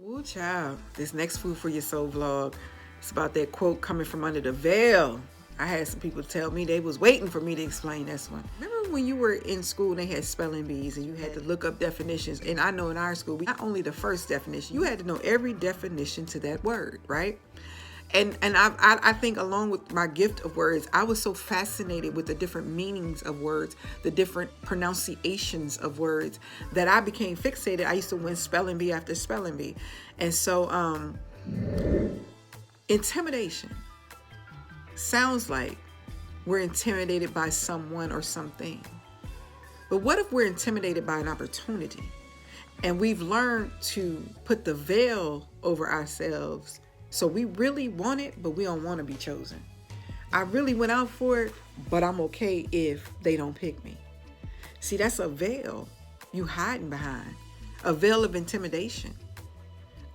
Ooh, child. This next Food for Your Soul vlog, it's about that quote coming from under the veil. I had some people tell me they was waiting for me to explain this one. Remember when you were in school and they had spelling bees and you had to look up definitions? And I know in our school, not only the first definition, you had to know every definition to that word, right? And I think along with my gift of words, I was so fascinated with the different meanings of words, the different pronunciations of words, that I became fixated. I used to win spelling bee after spelling bee. And so intimidation sounds like we're intimidated by someone or something. But what if we're intimidated by an opportunity and we've learned to put the veil over ourselves? So we really want it, but we don't want to be chosen. I really went out for it, but I'm okay if they don't pick me. See, that's a veil you hiding behind. A veil of intimidation.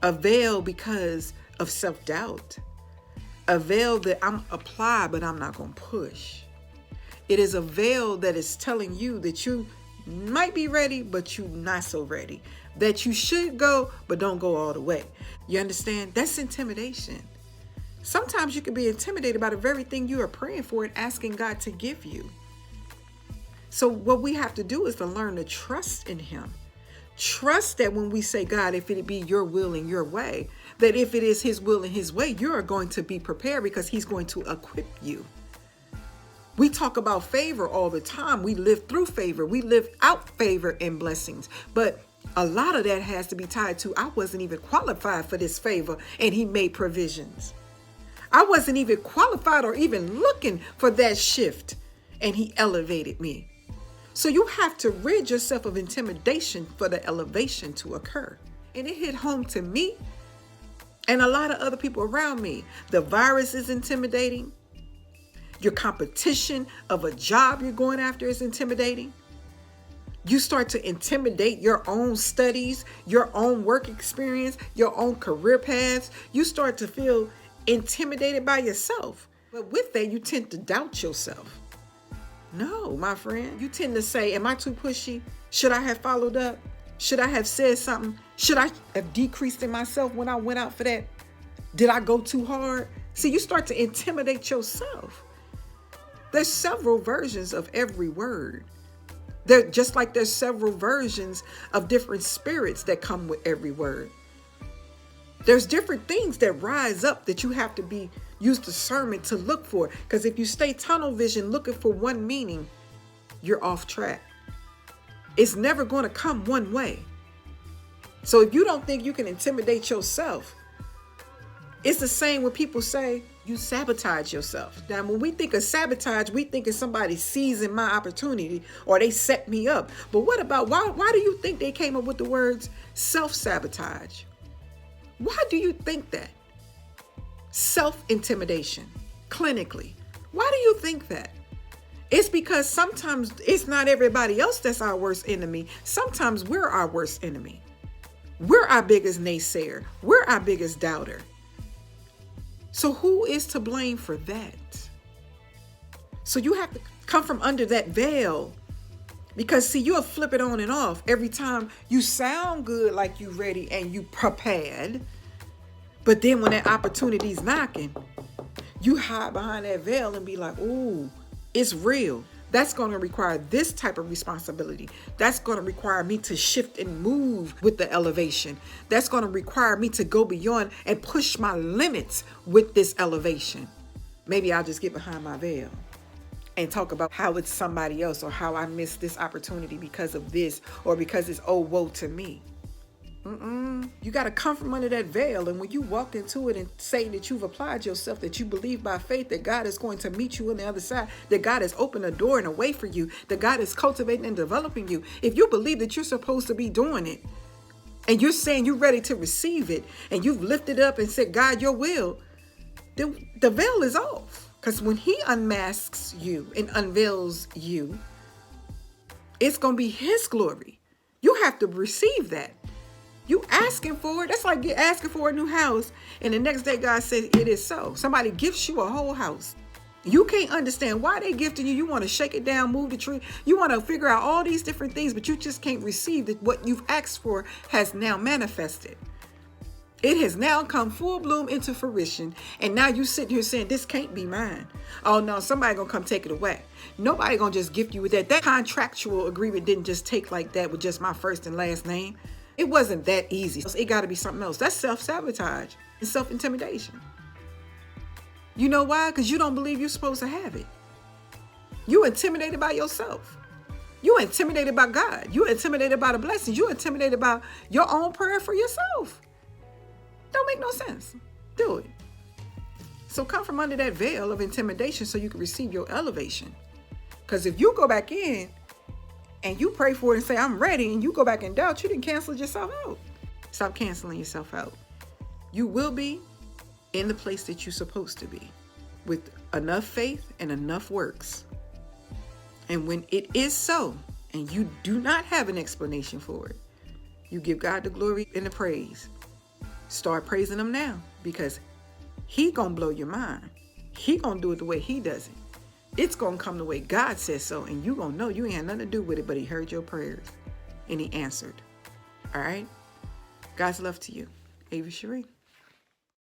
A veil because of self-doubt. A veil that I'm apply, but I'm not going to push. It is a veil that is telling you that you might be ready, but you're not so ready. That you should go, but don't go all the way. You understand? That's intimidation. Sometimes you can be intimidated by the very thing you are praying for and asking God to give you. So what we have to do is to learn to trust in Him. Trust that when we say, God, if it be your will and your way, that if it is His will and His way, you are going to be prepared because He's going to equip you. We talk about favor all the time. We live through favor. We live out favor and blessings. But a lot of that has to be tied to, I wasn't even qualified for this favor, and He made provisions. I wasn't even qualified or even looking for that shift, and He elevated me. So you have to rid yourself of intimidation for the elevation to occur. And it hit home to me and a lot of other people around me. The virus is intimidating. Your competition of a job you're going after is intimidating. You start to intimidate your own studies, your own work experience, your own career paths. You start to feel intimidated by yourself. But with that, you tend to doubt yourself. No, my friend. You tend to say, am I too pushy? Should I have followed up? Should I have said something? Should I have decreased in myself when I went out for that? Did I go too hard? See, you start to intimidate yourself. There's several versions of every word. They're just like there's several versions of different spirits that come with every word. There's different things that rise up that you have to use discernment to look for. Because if you stay tunnel vision looking for one meaning, you're off track. It's never going to come one way. So if you don't think you can intimidate yourself, it's the same when people say you sabotage yourself. Now, when we think of sabotage, we think of somebody seizing my opportunity or they set me up. But what about, why do you think they came up with the words self-sabotage? Why do you think that? Self-intimidation, clinically. Why do you think that? It's because sometimes it's not everybody else that's our worst enemy. Sometimes we're our worst enemy. We're our biggest naysayer. We're our biggest doubter. So who is to blame for that? So you have to come from under that veil, because see, you'll flip it on and off every time you sound good, like you ready and you prepared. But then when that opportunity's knocking, you hide behind that veil and be like, ooh, it's real. That's going to require this type of responsibility. That's going to require me to shift and move with the elevation. That's going to require me to go beyond and push my limits with this elevation. Maybe I'll just get behind my veil and talk about how it's somebody else, or how I missed this opportunity because of this, or because it's, oh, woe to me. You got to come from under that veil. And when you walk into it and say that you've applied yourself, that you believe by faith that God is going to meet you on the other side, that God has opened a door and a way for you, that God is cultivating and developing you. If you believe that you're supposed to be doing it, and you're saying you're ready to receive it, and you've lifted up and said, God, your will, then the veil is off. Because when He unmasks you and unveils you, it's going to be His glory. You have to receive that. You asking for it. That's like you asking for a new house, and the next day God says it is so. Somebody gifts you a whole house. You can't understand why they gifting you. You want to shake it down, move the tree. You want to figure out all these different things, but you just can't receive that what you've asked for has now manifested. It has now come full bloom into fruition. And now you sitting here saying, this can't be mine. Oh no, somebody gonna come take it away. Nobody gonna just gift you with that. That contractual agreement didn't just take like that with just my first and last name. It wasn't that easy. It gotta be something else. That's self-sabotage and self-intimidation. You know why? Because you don't believe you're supposed to have it. You're intimidated by yourself. You're intimidated by God. You're intimidated by the blessings. You're intimidated by your own prayer for yourself. Don't make no sense. Do it. So come from under that veil of intimidation so you can receive your elevation. Because if you go back in and you pray for it and say, I'm ready, and you go back in doubt, you didn't cancel yourself out. Stop canceling yourself out. You will be in the place that you're supposed to be with enough faith and enough works. And when it is so, and you do not have an explanation for it, you give God the glory and the praise. Start praising him now, because he gonna blow your mind. He gonna do it the way he does it. It's gonna come the way God says so, and you gonna know you ain't had nothing to do with it, but he heard your prayers and he answered. All right? God's love to you. Ava Cherie.